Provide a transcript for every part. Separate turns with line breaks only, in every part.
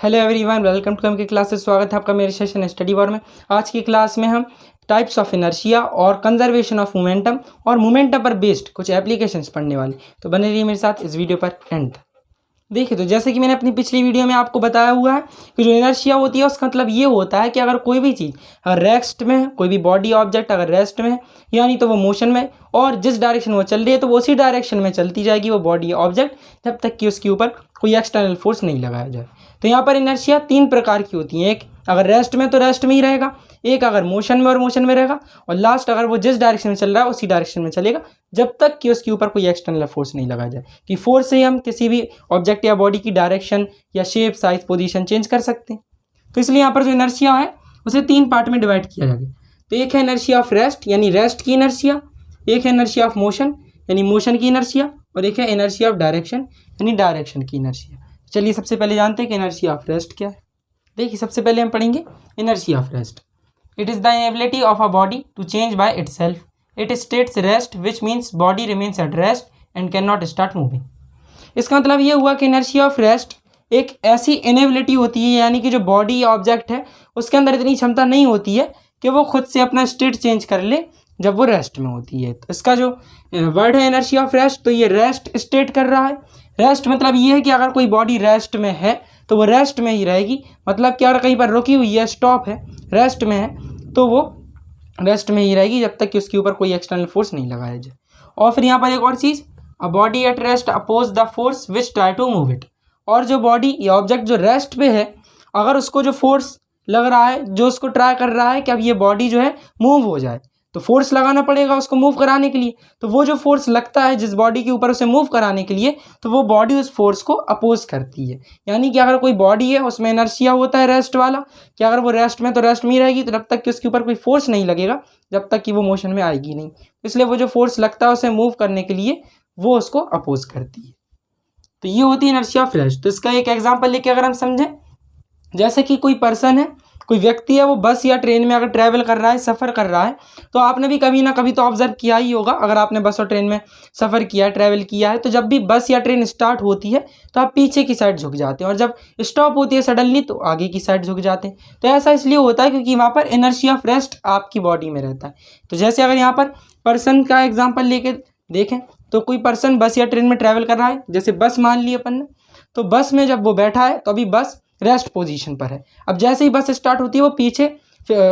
Hello everyone, welcome to के classes. स्वागत है आपका मेरे सेशन स्टडी वॉर में। आज की क्लास में हम टाइप्स ऑफ इनर्शिया और कंजर्वेशन ऑफ मोमेंटम और मोमेंटम पर बेस्ड कुछ एप्लीकेशंस पढ़ने वाले। तो बने रहिए मेरे साथ इस वीडियो पर एंड तक। देखिए, तो जैसे कि मैंने अपनी पिछली वीडियो में आपको बताया हुआ है कि जो इनर्शिया होती है उसका मतलब ये होता है कि अगर कोई भी चीज़ अगर रेस्ट में है, कोई भी बॉडी ऑब्जेक्ट अगर रेस्ट में है यानी तो वो मोशन में, और जिस डायरेक्शन में वो चल रही है तो वो उसी डायरेक्शन में चलती जाएगी वो बॉडी ऑब्जेक्ट, जब तक कि उसके ऊपर कोई एक्सटर्नल फोर्स नहीं लगाया जाए। तो यहाँ पर इनर्शिया तीन प्रकार की होती है। एक अगर रेस्ट में तो रेस्ट में ही रहेगा, एक अगर मोशन में और मोशन में रहेगा, और लास्ट अगर वो जिस डायरेक्शन में चल रहा है उसी डायरेक्शन में चलेगा जब तक कि उसके ऊपर कोई एक्सटर्नल फोर्स नहीं लगाया जाए। कि फोर्स से ही हम किसी भी ऑब्जेक्ट या बॉडी की डायरेक्शन या शेप, साइज, पोजीशन चेंज कर सकते हैं। तो इसलिए यहाँ पर जो इनर्शिया है उसे तीन पार्ट में डिवाइड किया जाएगा। तो एक है इनर्शिया ऑफ रेस्ट यानी रेस्ट की इनर्शिया, एक है इनर्शिया ऑफ मोशन यानी मोशन की इनर्शिया, और एक है इनर्शिया ऑफ डायरेक्शन यानी डायरेक्शन की इनर्शिया। चलिए सबसे पहले जानते हैं कि इनर्शिया ऑफ रेस्ट क्या है। देखिए, सबसे पहले हम पढ़ेंगे inertia of rest. It is the inability of a body to change by itself. It states rest which means body remains at rest and can not start moving. इसका मतलब ये हुआ कि इनर्शिया ऑफ रेस्ट एक ऐसी inability होती है यानी कि जो बॉडी या ऑब्जेक्ट है उसके अंदर इतनी क्षमता नहीं होती है कि वो खुद से अपना स्टेट चेंज कर ले जब वो रेस्ट में होती है। तो इसका जो वर्ड है इनर्शिया ऑफ रेस्ट, तो ये रेस्ट स्टेट कर रहा है। रेस्ट मतलब ये है कि अगर कोई बॉडी रेस्ट में है तो वो रेस्ट में ही रहेगी। मतलब कि अगर कहीं पर रुकी हुई है, स्टॉप है, रेस्ट में है, तो वो रेस्ट में ही रहेगी जब तक कि उसके ऊपर कोई एक्सटर्नल फोर्स नहीं लगाया जाए। और फिर यहाँ पर एक और चीज़, a body at rest oppose the force which try to move it. और जो बॉडी या ऑब्जेक्ट जो रेस्ट पे है, अगर उसको जो फोर्स लग रहा है, जो उसको ट्राई कर रहा है कि अब ये बॉडी जो है मूव हो जाए, तो फोर्स लगाना पड़ेगा उसको मूव कराने के लिए। तो वो जो फोर्स लगता है जिस बॉडी के ऊपर उसे मूव कराने के लिए, तो वो बॉडी उस फोर्स को अपोज करती है। यानी कि अगर कोई बॉडी है उसमें इनर्शिया होता है रेस्ट वाला, कि अगर वो रेस्ट में तो रेस्ट में ही रहेगी, तो जब तक कि उसके ऊपर कोई फोर्स नहीं लगेगा जब तक कि वो मोशन में आएगी नहीं। इसलिए वो जो फोर्स लगता है उसे मूव करने के लिए वो उसको अपोज करती है। तो ये होती है इनर्शिया ऑफ रेस्ट। तो इसका एक एग्जाम्पल लेके अगर हम समझें, जैसे कि कोई पर्सन है, कोई व्यक्ति है, वो बस या ट्रेन में अगर ट्रैवल कर रहा है, सफ़र कर रहा है, तो आपने भी कभी ना कभी तो ऑब्जर्व किया ही होगा। अगर आपने बस और ट्रेन में सफ़र किया है, ट्रैवल किया है, तो जब भी बस या ट्रेन स्टार्ट होती है तो आप पीछे की साइड झुक जाते हैं, और जब स्टॉप होती है सडनली तो आगे की साइड झुक जाते हैं। तो ऐसा इसलिए होता है क्योंकि वहाँ पर इनर्शिया ऑफ रेस्ट आपकी बॉडी में रहता है। तो जैसे अगर यहाँ पर पर्सन का एग्जाम्पल लेके देखें, तो कोई पर्सन बस या ट्रेन में ट्रैवल कर रहा है, जैसे बस मान ली अपन ने, तो बस में जब वो बैठा है तो अभी बस रेस्ट पोजीशन पर है। अब जैसे ही बस स्टार्ट होती है वो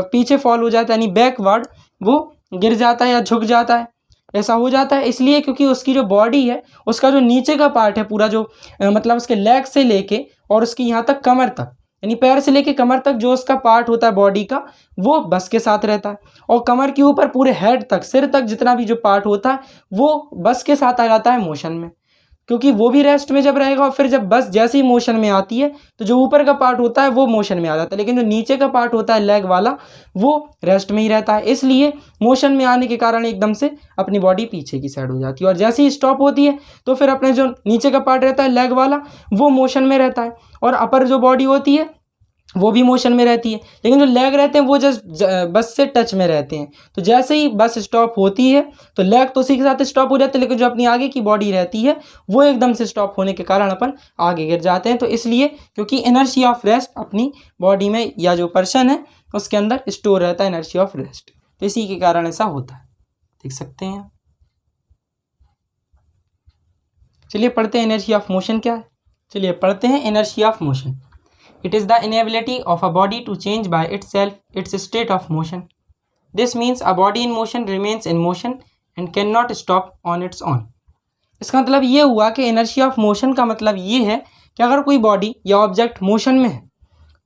पीछे फॉल हो जाता है, यानी बैकवर्ड वो गिर जाता है या झुक जाता है। ऐसा हो जाता है इसलिए क्योंकि उसकी जो बॉडी है, उसका जो नीचे का पार्ट है पूरा, जो मतलब उसके लेग से लेके और उसकी यहाँ तक कमर तक, यानी पैर से लेके कमर तक जो उसका पार्ट होता है बॉडी का, वो बस के साथ रहता है। और कमर के ऊपर पूरे हेड तक, सिर तक जितना भी जो पार्ट होता है वो बस के साथ आ जाता है मोशन में, क्योंकि वो भी रेस्ट में जब रहेगा। और फिर जब बस जैसे ही मोशन में आती है तो जो ऊपर का पार्ट होता है वो मोशन में आ जाता है, लेकिन जो नीचे का पार्ट होता है लेग वाला, वो रेस्ट में ही रहता है। इसलिए मोशन में आने के कारण एकदम से अपनी बॉडी पीछे की साइड हो जाती है, और जैसे ही स्टॉप होती है तो फिर अपने जो नीचे का पार्ट रहता है लेग वाला, वो मोशन में रहता है, और अपर जो बॉडी होती है वो भी मोशन में रहती है। लेकिन जो लेग रहते हैं वो जस्ट बस से टच में रहते हैं। तो जैसे ही बस स्टॉप होती है तो लेग तो उसी के साथ स्टॉप हो जाते हैं, लेकिन जो अपनी आगे की बॉडी रहती है वो एकदम से स्टॉप होने के कारण अपन आगे गिर जाते हैं। तो इसलिए क्योंकि इनर्शिया ऑफ रेस्ट अपनी बॉडी में या जो पर्सन है उसके अंदर स्टोर रहता है इनर्शिया ऑफ रेस्ट, तो इसी के कारण ऐसा होता है। देख सकते हैं। चलिए पढ़ते हैं इनर्शिया ऑफ मोशन क्या है। चलिए पढ़ते हैं inertia of motion. It is the inability of a body to change by itself its state of motion. This means a body in motion remains in motion and cannot stop on its own. इसका मतलब ये हुआ कि inertia of motion का मतलब ये है कि अगर कोई बॉडी या ऑब्जेक्ट मोशन में है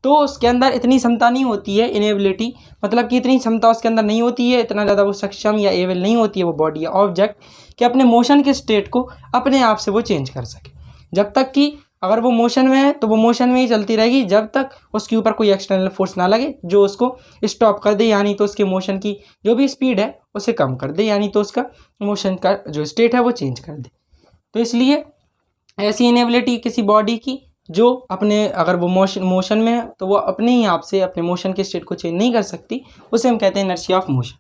तो उसके अंदर इतनी क्षमता नहीं होती है, इनेबिलिटी मतलब कि इतनी क्षमता उसके अंदर नहीं होती है, इतना ज़्यादा वो सक्षम या एबल नहीं होती है वो बॉडी या ऑब्जेक्ट कि अपने मोशन के स्टेट को अपने आप से वो चेंज कर सके। जब तक कि अगर वो मोशन में है तो वो मोशन में ही चलती रहेगी जब तक उसके ऊपर कोई एक्सटर्नल फोर्स ना लगे जो उसको स्टॉप कर दे, यानी तो उसके मोशन की जो भी स्पीड है उसे कम कर दे, यानी तो उसका मोशन का जो स्टेट है वो चेंज कर दे। तो इसलिए ऐसी इनेबिलिटी किसी बॉडी की जो अपने, अगर वो मोशन में है तो वो अपने ही आप से अपने मोशन के स्टेट को चेंज नहीं कर सकती, उसे हम कहते हैं इनर्शिया ऑफ मोशन।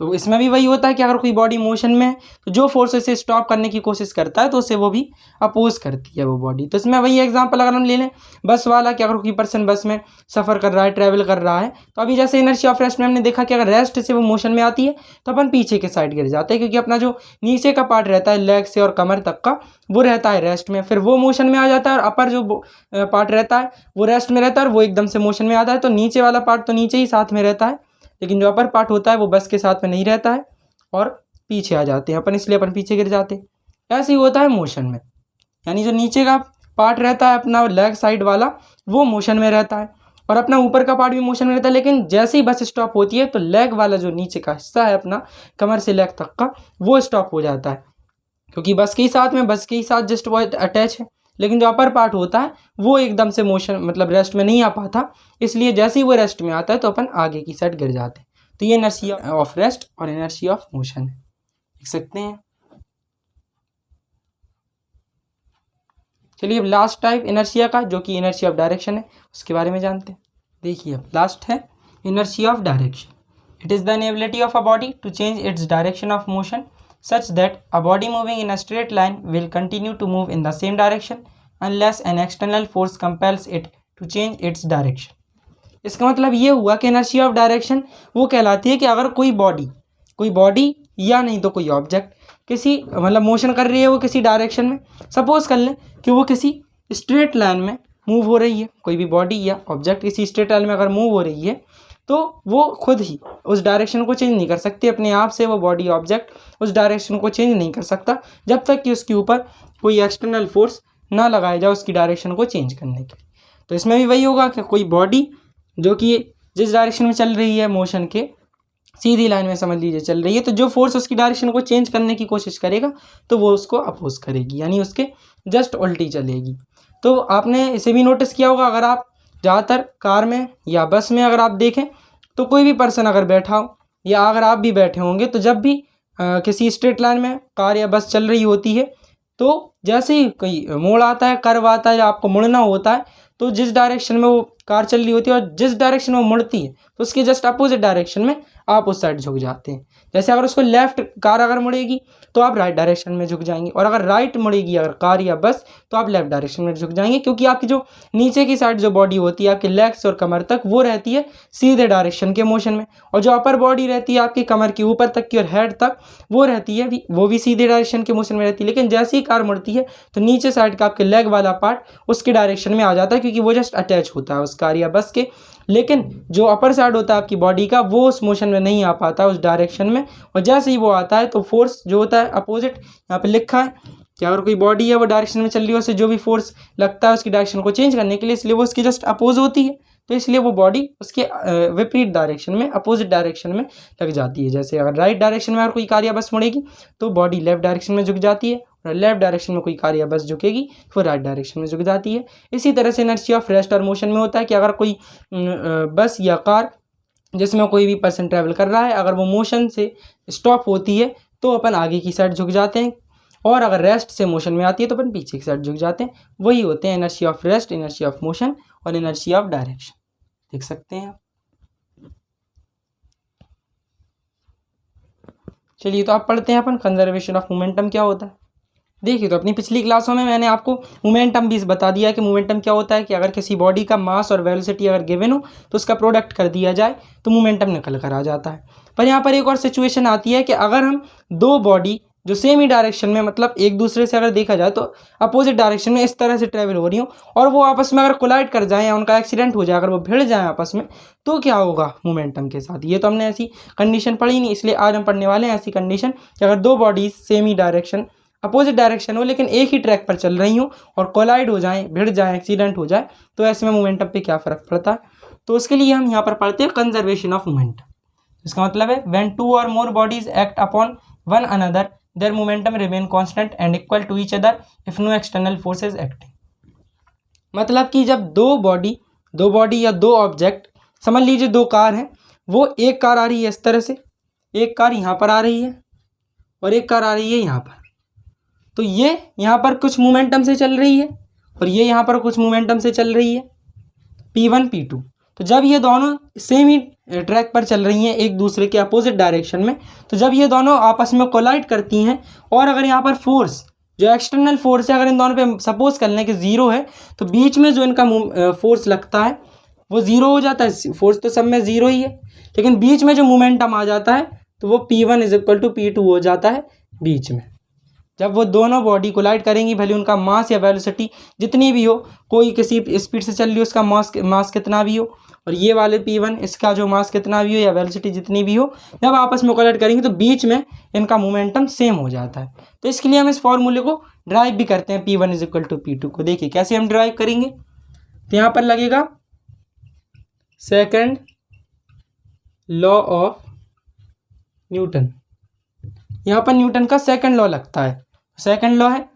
तो इसमें भी वही होता है कि अगर कोई बॉडी मोशन में है तो जो फोर्स इसे स्टॉप करने की कोशिश करता है तो उसे वो भी अपोज करती है वो बॉडी। तो इसमें वही एग्जांपल अगर हम ले लें बस वाला कि अगर कोई पर्सन बस में सफ़र कर रहा है, ट्रैवल कर रहा है, तो अभी जैसे इनर्शिया ऑफ रेस्ट में हमने देखा कि अगर रेस्ट से वो मोशन में आती है तो अपन पीछे के साइड गिर जाते हैं, क्योंकि अपना जो नीचे का पार्ट रहता है लेग से और कमर तक का वो रहता है रेस्ट में, फिर वो मोशन में आ जाता है और अपर जो पार्ट रहता है वो रेस्ट में रहता है और वो एकदम से मोशन में आता है। तो नीचे वाला पार्ट तो नीचे ही साथ में रहता है, लेकिन जो अपर पार्ट होता है वो बस के साथ में नहीं रहता है और पीछे आ जाते हैं अपन, इसलिए अपन पीछे गिर जाते हैं। ऐसे ही होता है मोशन में, यानी जो नीचे का पार्ट रहता है अपना लेग साइड वाला वो मोशन में रहता है और अपना ऊपर का पार्ट भी मोशन में रहता है, लेकिन जैसे ही बस स्टॉप होती है तो लेग वाला जो नीचे का हिस्सा है अपना कमर से लेग तक का वो स्टॉप हो जाता है, क्योंकि बस के ही साथ जस्ट वो अटैच है। लेकिन जो अपर पार्ट होता है वो एकदम से मोशन मतलब रेस्ट में नहीं आ पाता, इसलिए जैसे ही वो रेस्ट में आता है तो अपन आगे की साइड गिर जाते हैं। तो ये इनर्शिया ऑफ रेस्ट और इनर्शिया ऑफ मोशन है, देख सकते हैं। चलिए अब लास्ट टाइप इनर्शिया का जो कि इनर्शिया ऑफ डायरेक्शन है उसके बारे में जानते हैं। देखिए अब लास्ट है inertia of direction. It is the inability of a body to change its direction of motion such that a body moving in a straight line will continue to move in the same direction unless an external force compels it to change its direction। इसका मतलब ये हुआ कि inertia of direction वो कहलाती है कि अगर कोई बॉडी या नहीं तो कोई ऑब्जेक्ट किसी मतलब मोशन कर रही है वो किसी डायरेक्शन में, सपोज कर लें कि वो किसी स्ट्रेट लाइन में मूव हो रही है, कोई भी बॉडी या ऑब्जेक्ट किसी स्ट्रेट लाइन में अगर मूव हो रही है तो वो खुद ही उस डायरेक्शन को चेंज नहीं कर सकती, अपने आप से वो बॉडी ऑब्जेक्ट उस डायरेक्शन को चेंज नहीं कर सकता जब तक कि उसके ऊपर कोई एक्सटर्नल फोर्स ना लगाया जाए उसकी डायरेक्शन को चेंज करने के लिए। तो इसमें भी वही होगा कि कोई बॉडी जो कि जिस डायरेक्शन में चल रही है मोशन के सीधी लाइन में समझ लीजिए चल रही है, तो जो फोर्स उसकी डायरेक्शन को चेंज करने की कोशिश करेगा तो वो उसको अपोज करेगी, यानी उसके जस्ट उल्टी चलेगी। तो आपने इसे भी नोटिस किया होगा, अगर आप ज़्यादातर कार में या बस में अगर आप देखें तो कोई भी पर्सन अगर बैठा हो या अगर आप भी बैठे होंगे तो जब भी किसी स्ट्रेट लाइन में कार या बस चल रही होती है तो जैसे ही कोई मोड़ आता है, कर्व आता है या आपको मुड़ना होता है तो जिस डायरेक्शन में वो कार चल रही होती है और जिस डायरेक्शन में वो मुड़ती है तो उसके जस्ट अपोजिट डायरेक्शन में आप उस साइड झुक जाते हैं। जैसे अगर उसको लेफ्ट कार अगर मुड़ेगी तो आप राइट डायरेक्शन में झुक जाएंगे, और अगर राइट मुड़ेगी अगर कार या बस तो आप लेफ्ट डायरेक्शन में झुक जाएंगे, क्योंकि आपकी जो नीचे की साइड जो बॉडी होती है आपके लेग्स और कमर तक वो रहती है सीधे डायरेक्शन के मोशन में, और जो अपर बॉडी रहती है आपकी कमर के ऊपर तक की और हेड तक वो रहती है वो भी सीधे डायरेक्शन के मोशन में रहती है। लेकिन जैसे ही कार मुड़ती है तो नीचे साइड का आपके लेग वाला पार्ट उसके डायरेक्शन में आ जाता है, क्योंकि वो जस्ट अटैच होता है उस कार या बस के, लेकिन जो अपर साइड होता है आपकी बॉडी का वो उस मोशन में नहीं आ पाता उस डायरेक्शन में, और जैसे ही वो आता है तो फोर्स जो होता है अपोजिट, यहाँ पे लिखा है कि अगर कोई बॉडी है वो डायरेक्शन में चल रही है उससे जो भी फोर्स लगता है उसकी डायरेक्शन को चेंज करने के लिए, इसलिए वो उसकी जस्ट अपोज होती है, तो इसलिए वो बॉडी उसके विपरीत डायरेक्शन में अपोजिट डायरेक्शन में लग जाती है। जैसे अगर राइट डायरेक्शन में अगर कोई कार या बस मुड़ेगी तो बॉडी लेफ्ट डायरेक्शन में झुक जाती है, और लेफ्ट डायरेक्शन में कोई कार या बस झुकेगी तो राइट डायरेक्शन में झुक जाती है। इसी तरह से इनर्शिया ऑफ रेस्ट और मोशन में होता है कि अगर कोई बस या कार जिसमें कोई भी पर्सन ट्रैवल कर रहा है अगर वो मोशन से स्टॉप होती है तो अपन आगे की साइड झुक जाते हैं, और अगर रेस्ट से मोशन में आती है तो अपन पीछे की साइड झुक जाते हैं। वही होते हैं inertia of rest, inertia of motion और इनर्शिया ऑफ डायरेक्शन, देख सकते हैं आप। चलिए तो आप पढ़ते हैं अपन कंजर्वेशन ऑफ मोमेंटम क्या होता है। देखिए तो अपनी पिछली क्लासों में मैंने आपको मोमेंटम भी बता दिया कि मोमेंटम क्या होता है, कि अगर किसी बॉडी का मास और वेलोसिटी अगर गिवन हो तो उसका प्रोडक्ट कर दिया जाए तो मोमेंटम निकल कर आ जाता है। पर यहाँ पर एक और सिचुएशन आती है कि अगर हम दो बॉडी जो सेम ही डायरेक्शन में मतलब एक दूसरे से अगर देखा जाए तो अपोजिट डायरेक्शन में इस तरह से ट्रैवल हो रही हो और वो आपस में अगर कोलाइड कर जाएँ या उनका एक्सीडेंट हो जाए, अगर वो भिड़ जाएँ आपस में, तो क्या होगा मोमेंटम के साथ। ये तो हमने ऐसी कंडीशन पढ़ी नहीं, इसलिए आज हम पढ़ने वाले हैं ऐसी कंडीशन कि अगर दो बॉडीज सेम ही डायरेक्शन अपोजिट डायरेक्शन हो लेकिन एक ही ट्रैक पर चल रही हो और कोलाइड हो जाएँ, भिड़ जाएँ, एक्सीडेंट हो जाए, तो ऐसे में मोमेंटम पे क्या फ़र्क पड़ता है। तो उसके लिए हम यहाँ पर पढ़ते हैं कंजर्वेशन ऑफ मोमेंटम। इसका मतलब है when two or more bodies act upon one another their momentum remain constant and equal to each other if no external forces acting. मतलब कि जब दो बॉडी या दो ऑब्जेक्ट, समझ लीजिए दो कार हैं, वो एक कार आ रही है इस तरह से, एक कार यहाँ पर आ रही है और एक कार आ रही है यहाँ पर, तो ये यहाँ पर कुछ मोमेंटम से चल रही है और ये यहाँ पर कुछ मोमेंटम से चल रही है P1 P2। तो जब ये दोनों सेम ही ट्रैक पर चल रही हैं एक दूसरे के अपोजिट डायरेक्शन में, तो जब ये दोनों आपस में कोलाइड करती हैं और अगर यहाँ पर फोर्स जो एक्सटर्नल फोर्स है अगर इन दोनों पे सपोज कर लें कि ज़ीरो है, तो बीच में जो इनका फोर्स लगता है वो ज़ीरो हो जाता है। फोर्स तो सब में ज़ीरो ही है, लेकिन बीच में जो मोमेंटम आ जाता है तो वो P1 is equal to P2 हो जाता है बीच में। जब वो दोनों बॉडी कोलाइड करेंगी, भले उनका मास या वेलोसिटी जितनी भी हो, कोई किसी स्पीड से चल रही हो उसका मास कितना भी हो, और ये वाले P1 इसका जो मास कितना भी हो या वेलोसिटी जितनी भी हो, जब आपस में कोलाइड करेंगे तो बीच में इनका मोमेंटम सेम हो जाता है। तो इसके लिए हम इस फॉर्मूले को ड्राइव भी करते हैं P1 is equal to P2 को। देखिए कैसे हम ड्राइव करेंगे, तो यहाँ पर लगेगा सेकंड लॉ ऑफ न्यूटन। यहाँ पर न्यूटन का सेकंड लॉ लगता है। सेकंड लॉ है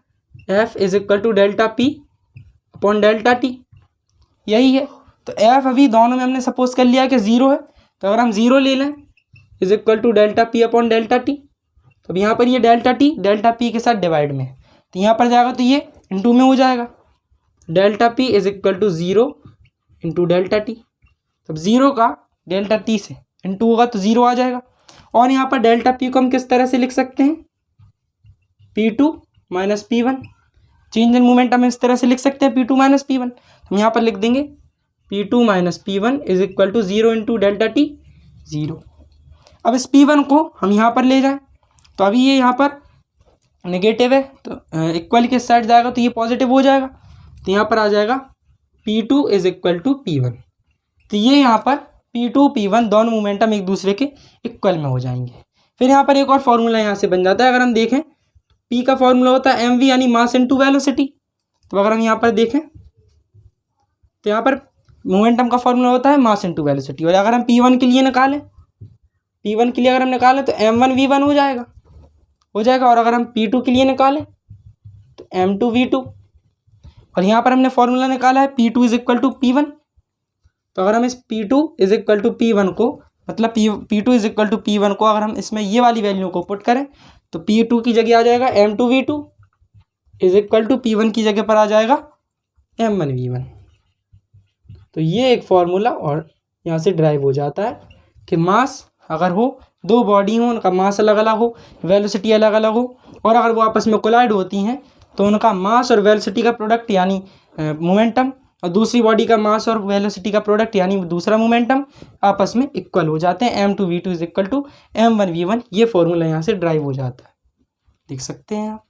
F is equal to delta P upon delta T, यही है। तो F अभी दोनों में हमने सपोज कर लिया कि ज़ीरो है, तो अगर हम ज़ीरो ले लें is equal to delta P upon delta T, तो अब यहाँ पर ये डेल्टा T डेल्टा P के साथ डिवाइड में है, तो यहाँ पर जाएगा तो ये इंटू में हो जाएगा। Delta P is equal to zero into delta T, तब ज़ीरो का डेल्टा T से इंटू होगा तो ज़ीरो आ जाएगा। और यहाँ पर डेल्टा P को हम किस तरह से लिख सकते हैं, P2 minus P1। Change in momentum हम इस तरह से लिख सकते हैं P2 माइनस P1। हम यहाँ पर लिख देंगे P2 minus P1 is equal to zero into delta T zero. अब इस P1 को हम यहाँ पर ले जाएं, तो अभी ये यहाँ पर नेगेटिव है तो इक्वल के साइड जाएगा तो ये पॉजिटिव हो जाएगा, तो यहाँ पर आ जाएगा P2 is equal to P1। तो ये यहाँ पर P2 P1 दोनों मोमेंटम एक दूसरे के इक्वल में हो जाएंगे। फिर यहाँ पर एक और फॉर्मूला यहाँ से बन जाता है। अगर हम देखें P का फॉर्मूला होता है mv यानी मास इनटू वेलोसिटी, तो अगर हम यहाँ पर देखें तो यहाँ पर मोमेंटम का फॉर्मूला होता है मास इनटू वेलोसिटी। और अगर हम P1 के लिए निकालें, P1 के लिए अगर हम निकालें तो m1v1 हो जाएगा। और अगर हम P2 के लिए निकालें तो m2v2। और यहाँ पर हमने फॉर्मूला निकाला है P2 is equal to P1, तो अगर हम इस P2 is equal to P1 को मतलब P2 is equal to P1 को अगर हम इसमें ये वाली वैल्यू को पुट करें तो P2 की जगह आ जाएगा m2v2 is equal to P1 की जगह पर आ जाएगा m1v1। तो ये एक फॉर्मूला और यहाँ से ड्राइव हो जाता है कि मास अगर हो, दो बॉडी हो, उनका मास अलग अलग हो, वेलोसिटी अलग अलग हो, और अगर वो आपस में कोलाइड होती हैं तो उनका मास और वेलोसिटी का प्रोडक्ट यानी मोमेंटम, और दूसरी बॉडी का मास और वेलोसिटी का प्रोडक्ट यानी दूसरा मोमेंटम आपस में इक्वल हो जाते हैं। m2v2 is equal to m1v1। ये फॉर्मूला यहाँ से ड्राइव हो जाता है, देख सकते हैं आप।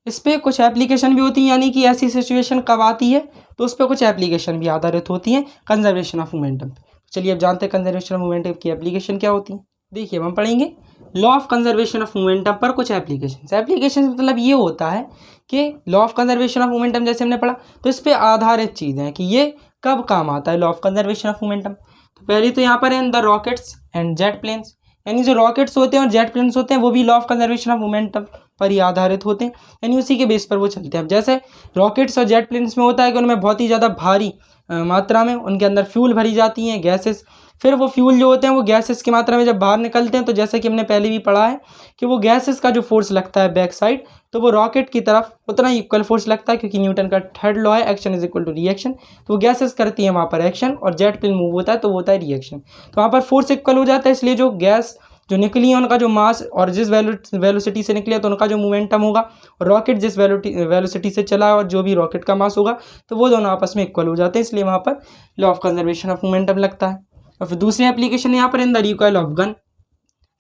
इस पर कुछ एप्लीकेशन भी होती है, यानी कि ऐसी सिचुएशन कब आती है तो उस पर कुछ एप्लीकेशन भी आधारित होती हैं कंजर्वेशन ऑफ मोमेंटम पे। चलिए अब जानते हैं कंजर्वेशन ऑफ मोमेंटम की एप्लीकेशन क्या होती है। देखिए हम पढ़ेंगे law of conservation of momentum पर कुछ एप्लीकेशन मतलब ये होता है कि law of conservation of momentum जैसे हमने पढ़ा तो इस पर आधारित चीज़ें हैं कि ये कब काम आता है law of conservation of momentum. तो पहली तो यहाँ पर है the rockets and jet planes, यानी जो रॉकेट्स होते हैं और जेट प्लेन्स होते हैं वो भी law of conservation of momentum पर ही आधारित होते हैं, यानी उसी के बेस पर वो चलते हैं। अब जैसे रॉकेट्स और जेट प्लेन्स में होता है कि उनमें बहुत ही ज़्यादा भारी मात्रा में उनके अंदर फ्यूल भरी जाती हैं, गैसेस। फिर वो फ्यूल जो होते हैं वो गैसेस की मात्रा में जब बाहर निकलते हैं तो जैसे कि हमने पहले भी पढ़ा है कि वो गैसेस का जो फोर्स लगता है बैक साइड, तो वो रॉकेट की तरफ उतना ही इक्वल फोर्स लगता है, क्योंकि न्यूटन का थर्ड लॉ है action is equal to reaction. तो वो गैसेस करती है वहाँ पर एक्शन और जेट प्लेन मूव होता है तो वो होता है रिएक्शन। तो वहाँ पर फोर्स इक्वल हो जाता है, इसलिए जो गैस जो निकली है उनका जो मास और जिस वेलोसिटी से निकले तो उनका जो मोमेंटम होगा, और रॉकेट जिस वेलोसिटी से चला और जो भी रॉकेट का मास होगा तो वो दोनों आपस में इक्वल हो जाते हैं, इसलिए वहाँ पर law of conservation of momentum लगता है। और फिर दूसरी एप्लीकेशन यहाँ पर in the recoil of gun,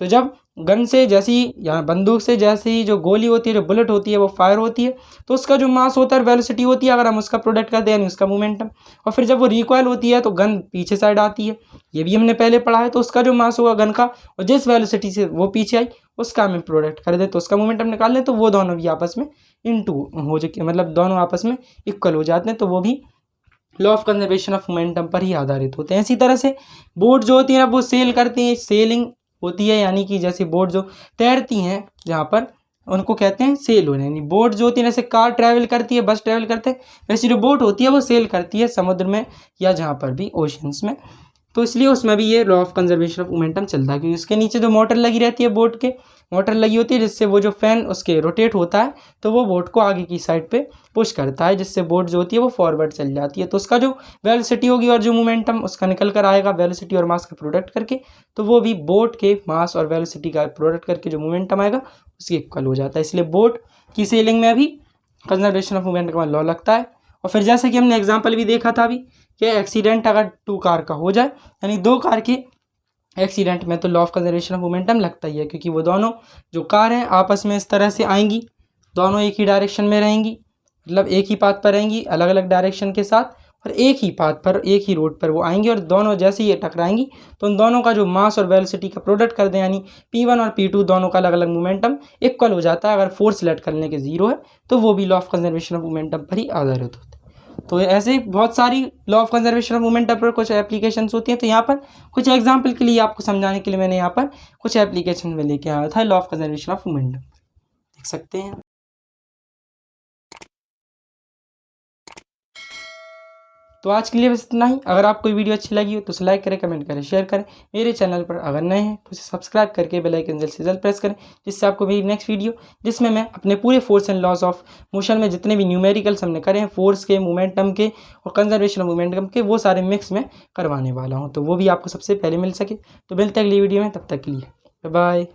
तो जब गन से जैसी या बंदूक से जैसी जो गोली होती है, जो बुलेट होती है वो फायर होती है तो उसका जो मास होता है वेलोसिटी होती है, अगर हम उसका प्रोडक्ट करते हैं यानी उसका मोमेंटम। और फिर जब वो रिकॉइल होती है तो गन पीछे साइड आती है, ये भी हमने पहले पढ़ा है, तो उसका जो मास होगा गन का और जिस वेलोसिटी से वो पीछे आई उसका हमें प्रोडक्ट कर दे तो उसका मोमेंटम निकाल लें, तो वो दोनों भी आपस में इनटू हो जाए, मतलब दोनों आपस में इक्वल हो जाते हैं, तो वो भी law of conservation of momentum पर ही आधारित होते हैं। इसी तरह से बोट जो होती है वो सेल करती हैं, सेलिंग होती है, यानी कि जैसे बोट जो तैरती हैं जहाँ पर उनको कहते हैं सेल होने, यानी बोट जो होती है जैसे कार ट्रैवल करती है, बस ट्रैवल करते हैं, वैसे जो बोट होती है वो सेल करती है समुद्र में या जहाँ पर भी ओशंस में। तो इसलिए उसमें भी ये law of conservation of momentum चलता है, क्योंकि उसके नीचे जो मोटर लगी रहती है बोट के, मोटर लगी होती है जिससे वो जो फैन उसके रोटेट होता है तो वो बोट को आगे की साइड पे पुश करता है, जिससे बोट जो होती है वो फॉरवर्ड चल जाती है। तो उसका जो वेलोसिटी होगी और जो मोमेंटम उसका निकल कर आएगा वेलोसिटी और मास का प्रोडक्ट करके, तो वो भी बोट के मास और वेलोसिटी का प्रोडक्ट करके जो मोमेंटम आएगा उसके इक्वल हो जाता है। इसलिए बोट की सेलिंग में भी कंजर्वेशन ऑफ मोमेंटम का लॉ लगता है। और फिर जैसे कि हमने एग्जाम्पल भी देखा था अभी कि एक्सीडेंट अगर 2 कार का हो जाए, यानी 2 कार के एक्सीडेंट में, तो law of conservation of momentum लगता ही है, क्योंकि वो दोनों जो कार हैं आपस में इस तरह से आएंगी, दोनों एक ही डायरेक्शन में रहेंगी, मतलब एक ही पाथ पर रहेंगी अलग अलग डायरेक्शन के साथ, और एक ही पाथ पर एक ही रोड पर वो आएंगी, और दोनों जैसे ही ये टकराएंगी तो उन दोनों का जो मास और वेलोसिटी का प्रोडक्ट कर दें, यानी P1 और P2 दोनों का अलग अलग मोमेंटम इक्वल हो जाता है। अगर फोर्स लेट करने के 0 है तो वो भी law of conservation of momentum पर ही आधारित होते हैं। तो ऐसे बहुत सारी law of conservation of momentum पर कुछ एप्लीकेशंस होती हैं। तो यहाँ पर कुछ एग्जांपल के लिए आपको समझाने के लिए मैंने यहाँ पर कुछ एप्लीकेशन में लेके आया था law of conservation of momentum, देख सकते हैं। तो आज के लिए बस इतना ही। अगर आपको वीडियो अच्छी लगी हो तो उसे लाइक करें, कमेंट करें, शेयर करें। मेरे चैनल पर अगर नए हैं तो उसे सब्सक्राइब करके बेल आइकन जल्द से जल्द प्रेस करें, जिससे आपको मेरी नेक्स्ट वीडियो, जिसमें मैं अपने पूरे force and laws of motion में जितने भी न्यूमेरिकल्स हमने करे हैं फोर्स के, मोमेंटम के और कंजर्वेशन ऑफ मोमेंटम के, वो सारे मिक्स में करवाने वाला हूँ, तो वो भी आपको सबसे पहले मिल सके। तो मिलते हैं अगली वीडियो में, तब तक के लिए बाय बाय।